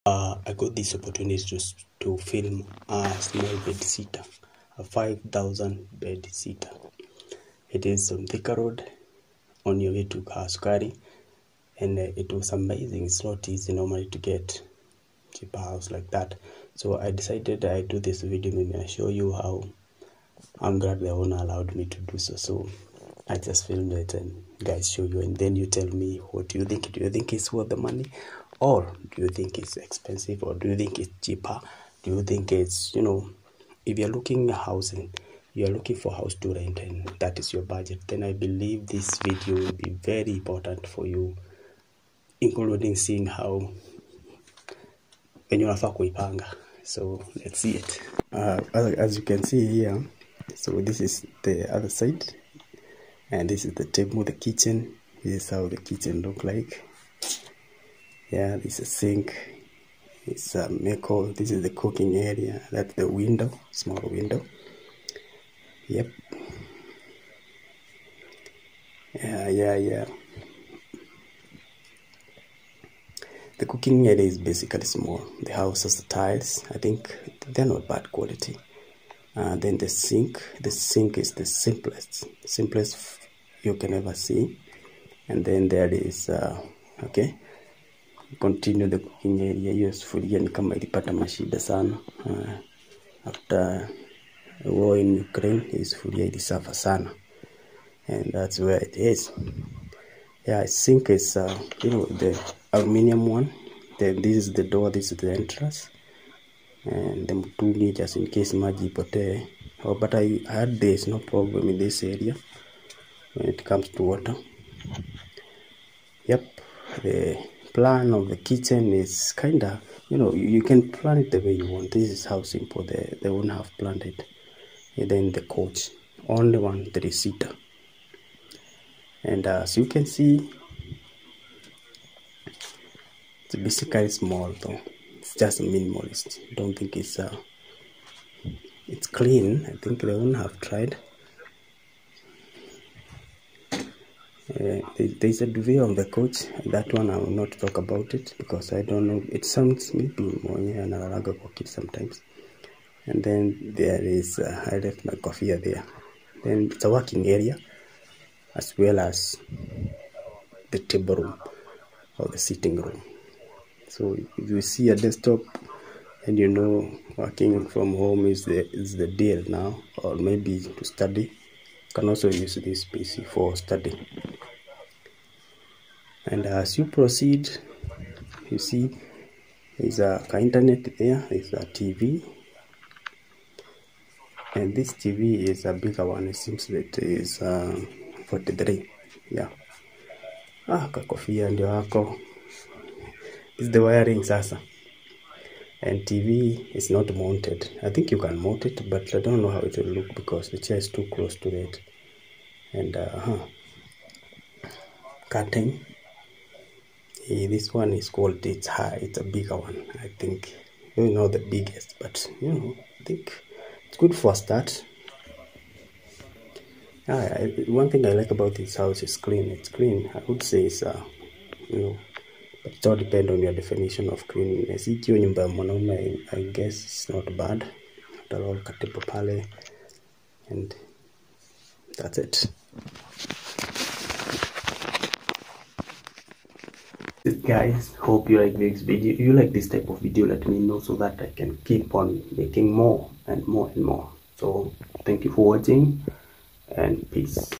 I got this opportunity to film a small bedsitter, a 5,000 bedsitter. It is on Thika Road on your way to Sukari, and it was amazing. It's not easy normally to get cheap house like that. So I decided I do this video, maybe I show you how I'm glad the owner allowed me to do so. So I just filmed it and guys show you, and then you tell me what do you think. Do you think it's worth the money, or do you think it's expensive, or do you think it's cheaper? Do you think it's, if you're looking at housing, you're looking for house to rent and that is your budget, then I believe this video will be very important for you, including seeing how when you kuipanga. So let's see it. As you can see here, so this is the other side, and this is the table, the kitchen. This is how the kitchen look like. Yeah, this is a sink. It's a meko. This is the cooking area. That's the window, small window. Yep. Yeah. The cooking area is basically small. The house has the tiles. I think they're not bad quality. Then the sink. The sink is the simplest you can ever see. And then there is okay. Continue the cooking area. Usefully ni kama ilipata mashida sana after war in Ukraine. Usefully ilisuffer sana, and that's where it is. Yeah, sink is the aluminium one. Then this is the door. This is the entrance, and the mtungi just in case maji ipotee. Oh, but I had this no problem in this area when it comes to water. Yep, the plan of the kitchen is kinda, you can plan it the way you want. This is how simple they won't have planned it. And then the couch, only one 3-seater, and as you can see, it's basically small though. It's just a minimalist. I don't think it's clean. I think they won't have tried. There's a duvet on the couch. That one I will not talk about it because I don't know. It sounds maybe more anaraga pocket sometimes. And then there is I left my coffee there. Then it's a working area as well as the table room or the sitting room. So if you see a desktop and working from home is the deal now, or maybe to study, you can also use this PC for study. And as you proceed, you see there's a internet there, there's a TV, and this TV is a bigger one. It seems that it is 43. Yeah. Kakofia ndio hako. It's the wiring sasa. And TV is not mounted. I think you can mount it, but I don't know how it will look because the chair is too close to it. And curtain. This one is called, it's high, it's a bigger one. I think, not the biggest, but I think it's good for a start. One thing I like about this house is clean. It's clean. I would say it's but it all depends on your definition of cleanliness. Ikiwa nyumba ya mwanaume, I guess it's not bad. After all, katipo pale, and that's it. Guys, hope you like this video. If you like this type of video, let me know so that I can keep on making more and more and more. So thank you for watching, and peace.